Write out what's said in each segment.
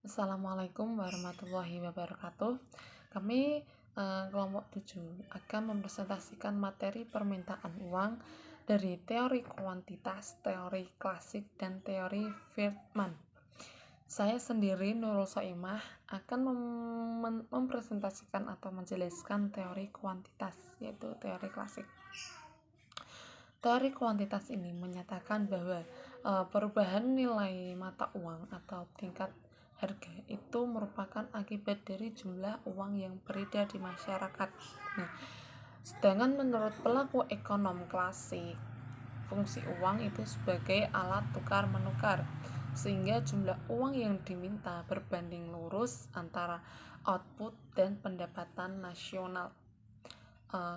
Assalamualaikum warahmatullahi wabarakatuh. Kami kelompok 7 akan mempresentasikan materi permintaan uang dari teori kuantitas, teori klasik, dan teori Friedman. Saya sendiri, Nurul Soimah, akan mempresentasikan atau menjelaskan teori kuantitas, yaitu teori klasik. Teori kuantitas ini menyatakan bahwa perubahan nilai mata uang atau tingkat harga itu merupakan akibat dari jumlah uang yang beredar di masyarakat. Nah, sedangkan menurut pelaku ekonom klasik, fungsi uang itu sebagai alat tukar-menukar, sehingga jumlah uang yang diminta berbanding lurus antara output dan pendapatan nasional.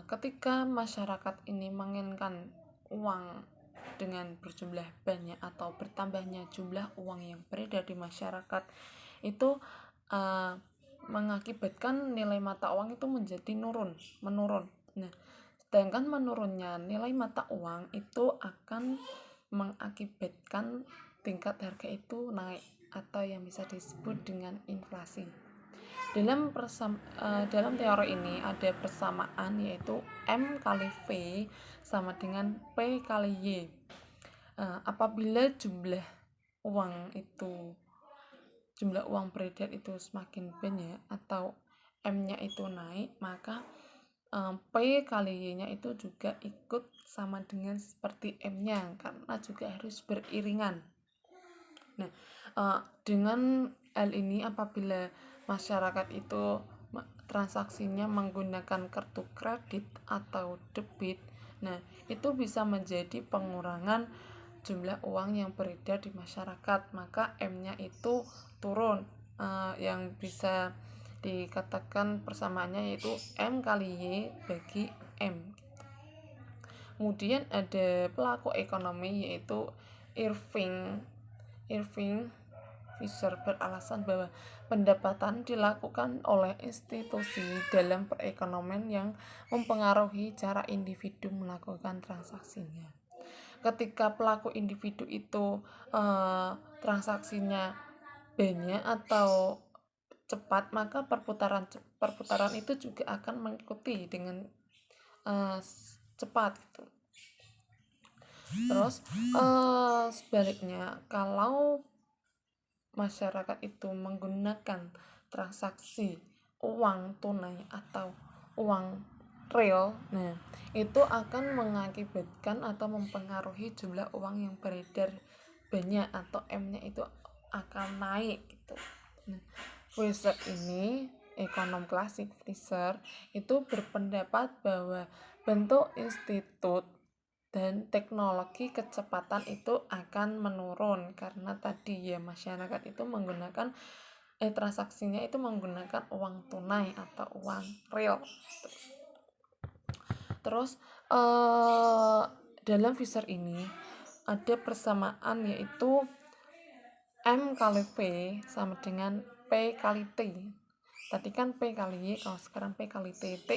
Ketika masyarakat ini menginginkan uang dengan berjumlah banyak atau bertambahnya jumlah uang yang beredar di masyarakat, itu mengakibatkan nilai mata uang itu menjadi menurun. Nah, sedangkan menurunnya nilai mata uang itu akan mengakibatkan tingkat harga itu naik atau yang bisa disebut dengan inflasi. Dalam teori ini ada persamaan, yaitu M kali V sama dengan P kali Y. Apabila jumlah uang beredar itu semakin banyak atau M-nya itu naik, maka P kali Y-nya itu juga ikut sama dengan seperti M-nya, karena juga harus beriringan. Nah, dengan hal ini, apabila masyarakat itu transaksinya menggunakan kartu kredit atau debit, nah itu bisa menjadi pengurangan jumlah uang yang beredar di masyarakat, maka M-nya itu turun. Yang bisa dikatakan persamaannya yaitu M kali Y bagi M. Kemudian ada pelaku ekonomi yaitu Irving Fisher beralasan bahwa pendapatan dilakukan oleh institusi dalam perekonomian yang mempengaruhi cara individu melakukan transaksinya. Ketika pelaku individu itu transaksinya banyak atau cepat, maka perputaran itu juga akan mengikuti dengan cepat gitu. Terus sebaliknya, kalau masyarakat itu menggunakan transaksi uang tunai atau uang real, nah itu akan mengakibatkan atau mempengaruhi jumlah uang yang beredar banyak atau M-nya itu akan naik gitu. Nah, Fisher ini, ekonom klasik Fisher, itu berpendapat bahwa bentuk institut dan teknologi kecepatan itu akan menurun karena tadi ya masyarakat itu menggunakan transaksinya itu menggunakan uang tunai atau uang real. Terus dalam Fisher ini ada persamaan, yaitu M kali V sama dengan P kali T. Tadi kan P kali Y, kalau sekarang P kali T. T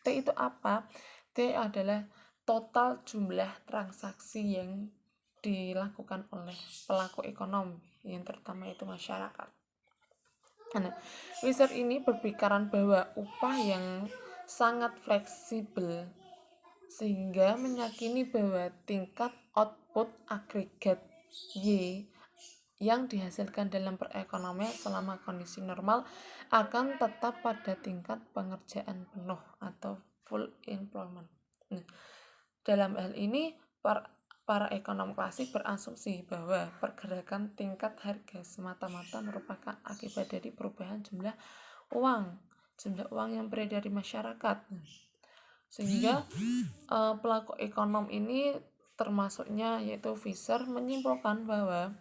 itu apa? T adalah total jumlah transaksi yang dilakukan oleh pelaku ekonomi, yang terutama itu masyarakat. Nah, Fisher ini berpikiran bahwa upah yang sangat fleksibel sehingga meyakini bahwa tingkat output agregat Y yang dihasilkan dalam perekonomian selama kondisi normal akan tetap pada tingkat pengerjaan penuh atau full employment. Nah, dalam hal ini para ekonom klasik berasumsi bahwa pergerakan tingkat harga semata-mata merupakan akibat dari perubahan jumlah uang yang beredar di masyarakat. Sehingga pelaku ekonom ini termasuknya yaitu Fisher menyimpulkan bahwa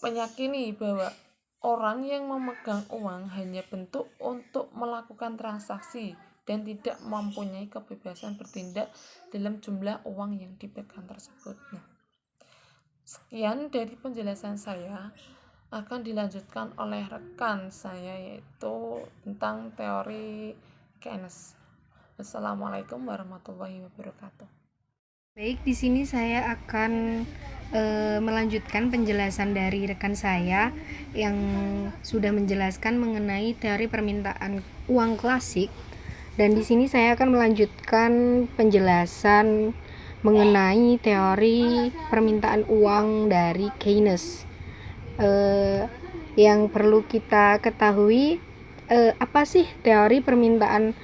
meyakini bahwa orang yang memegang uang hanya bentuk untuk melakukan transaksi dan tidak mempunyai kebebasan bertindak dalam jumlah uang yang dipegang tersebut. Nah, sekian dari penjelasan saya, akan dilanjutkan oleh rekan saya yaitu tentang teori Keynes. Wassalamualaikum warahmatullahi wabarakatuh. Baik, di sini saya akan melanjutkan penjelasan dari rekan saya yang sudah menjelaskan mengenai teori permintaan uang klasik, dan di sini saya akan melanjutkan penjelasan mengenai teori permintaan uang dari Keynes. Yang perlu kita ketahui, apa sih teori permintaan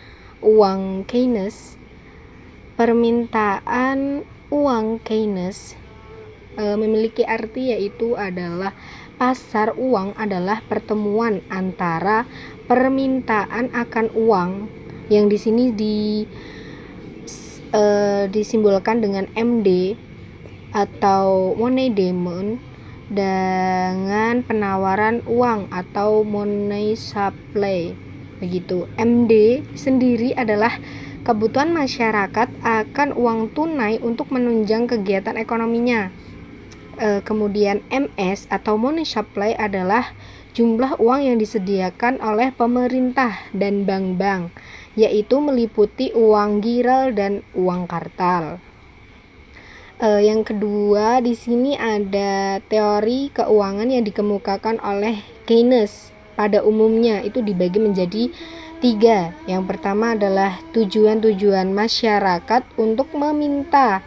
uang Keynes? Permintaan uang Keynes memiliki arti yaitu adalah pasar uang adalah pertemuan antara permintaan akan uang yang di sini disimbolkan dengan MD atau money demand dengan penawaran uang atau money supply. Begitu. MD sendiri adalah kebutuhan masyarakat akan uang tunai untuk menunjang kegiatan ekonominya. Kemudian MS atau money supply adalah jumlah uang yang disediakan oleh pemerintah dan bank-bank, yaitu meliputi uang giral dan uang kartal. Yang kedua, di sini ada teori keuangan yang dikemukakan oleh Keynes. Pada umumnya itu dibagi menjadi 3. Yang pertama adalah tujuan-tujuan masyarakat untuk meminta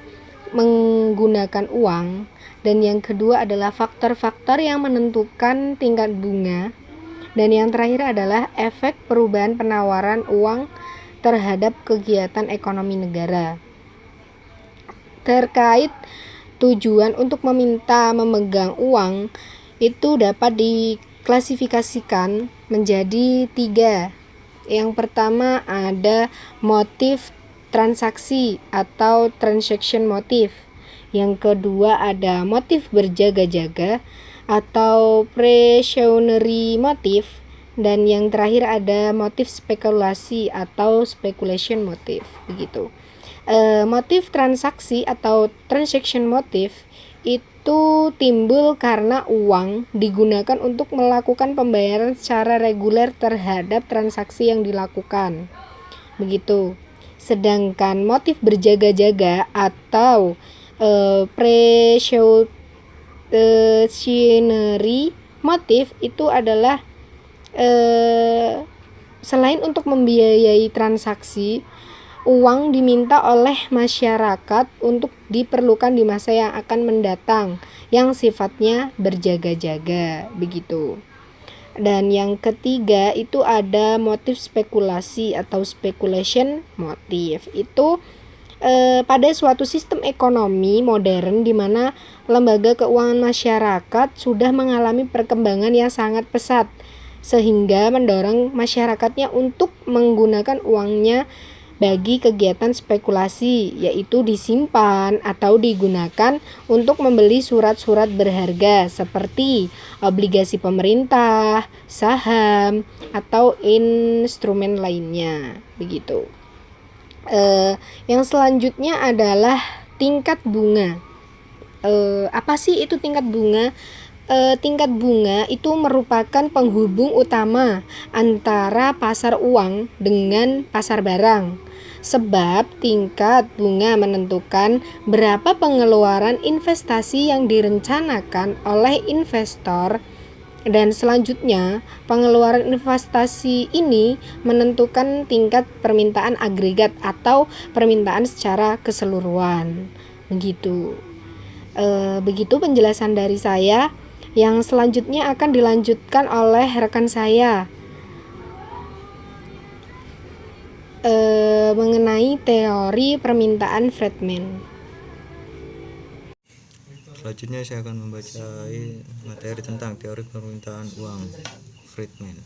menggunakan uang, dan yang kedua adalah faktor-faktor yang menentukan tingkat bunga, dan yang terakhir adalah efek perubahan penawaran uang terhadap kegiatan ekonomi negara. Terkait tujuan untuk meminta memegang uang itu dapat diklasifikasikan menjadi 3. Yang pertama ada motif transaksi atau transaction motif. Yang kedua ada motif berjaga-jaga atau precautionary motif, dan yang terakhir ada motif spekulasi atau speculation motif. Begitu. Motif transaksi atau transaction motif itu timbul karena uang digunakan untuk melakukan pembayaran secara reguler terhadap transaksi yang dilakukan. Begitu. Sedangkan motif berjaga-jaga atau precautionary motif itu adalah selain untuk membiayai transaksi, uang diminta oleh masyarakat untuk diperlukan di masa yang akan mendatang yang sifatnya berjaga-jaga. Begitu. Dan yang ketiga itu ada motif spekulasi atau speculation motif. Itu pada suatu sistem ekonomi modern di mana lembaga keuangan masyarakat sudah mengalami perkembangan yang sangat pesat, sehingga mendorong masyarakatnya untuk menggunakan uangnya bagi kegiatan spekulasi, yaitu disimpan atau digunakan untuk membeli surat-surat berharga seperti obligasi pemerintah, saham, atau instrumen lainnya. Begitu. Yang selanjutnya adalah tingkat bunga. Apa sih itu tingkat bunga? Tingkat bunga itu merupakan penghubung utama antara pasar uang dengan pasar barang. Sebab tingkat bunga menentukan berapa pengeluaran investasi yang direncanakan oleh investor, dan selanjutnya pengeluaran investasi ini menentukan tingkat permintaan agregat atau permintaan secara keseluruhan. Begitu. Begitu penjelasan dari saya. Yang selanjutnya akan dilanjutkan oleh rekan saya mengenai teori permintaan Friedman. Selanjutnya saya akan membaca materi tentang teori permintaan uang Friedman.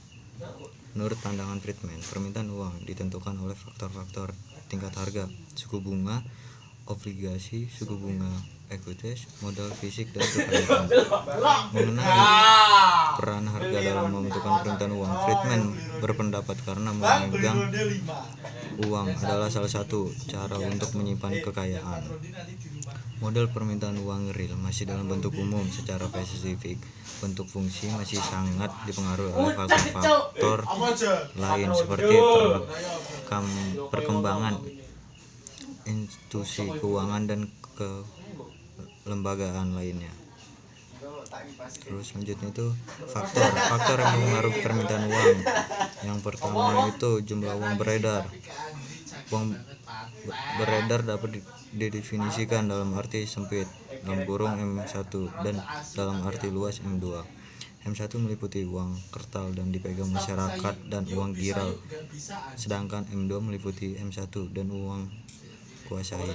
Menurut pandangan Friedman, permintaan uang ditentukan oleh faktor-faktor tingkat harga, suku bunga, obligasi, suku bunga ekuitas, modal fisik, dan kekayaan. Mengenai peran harga dalam membentukkan permintaan uang, Friedman berpendapat karena memegang uang adalah salah satu cara untuk menyimpan kekayaan. Model permintaan uang real masih dalam bentuk umum. Secara spesifik, bentuk fungsi masih sangat dipengaruhi oleh faktor-faktor lain seperti perkembangan institusi keuangan dan kelembagaan lainnya. Terus selanjutnya itu faktor yang mempengaruhi permintaan uang. Yang pertama itu jumlah uang beredar. Uang beredar dapat didefinisikan dalam arti sempit dalam kurung M1 dan dalam arti luas M2. M1 meliputi uang kertal dan dipegang masyarakat dan uang giral, sedangkan M2 meliputi M1 dan uang kuasai.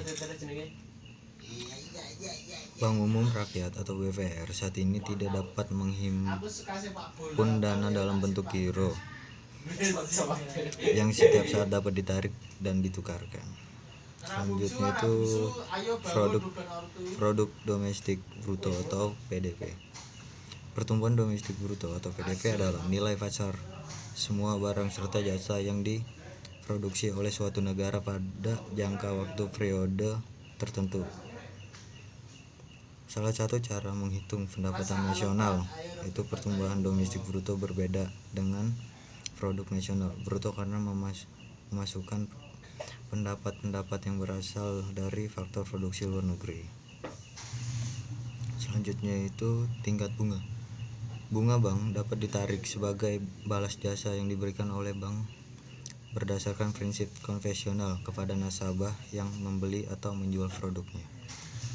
Bank Umum Rakyat atau BVR saat ini tidak dapat menghimpun dana dalam bentuk giro yang setiap saat dapat ditarik dan ditukarkan. Selanjutnya itu produk domestik bruto atau PDB. Pertumbuhan domestik bruto atau PDB adalah nilai pasar semua barang serta jasa yang diproduksi oleh suatu negara pada jangka waktu periode tertentu. Salah satu cara menghitung pendapatan nasional itu pertumbuhan domestik bruto berbeda dengan produk nasional bruto karena memasukkan pendapat yang berasal dari faktor produksi luar negeri. Selanjutnya itu tingkat bunga. Bunga bank dapat ditarik sebagai balas jasa yang diberikan oleh bank berdasarkan prinsip konvensional kepada nasabah yang membeli atau menjual produknya.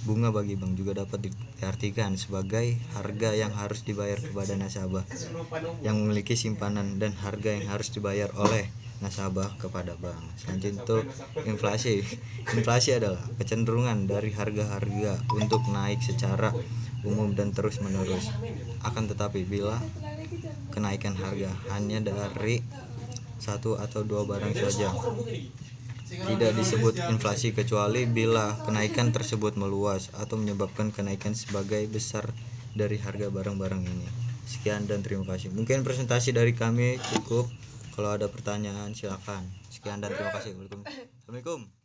Bunga bagi bank juga dapat diartikan sebagai harga yang harus dibayar kepada nasabah yang memiliki simpanan dan harga yang harus dibayar oleh nasabah kepada bank. Selanjutnya itu inflasi. Inflasi adalah kecenderungan dari harga-harga untuk naik secara umum dan terus-menerus. Akan tetapi bila kenaikan harga hanya dari satu atau dua barang saja, tidak disebut inflasi kecuali bila kenaikan tersebut meluas atau menyebabkan kenaikan sebagai besar dari harga barang-barang ini. Sekian dan terima kasih. Mungkin presentasi dari kami cukup. Kalau ada pertanyaan silakan. Sekian dan terima kasih. Assalamualaikum.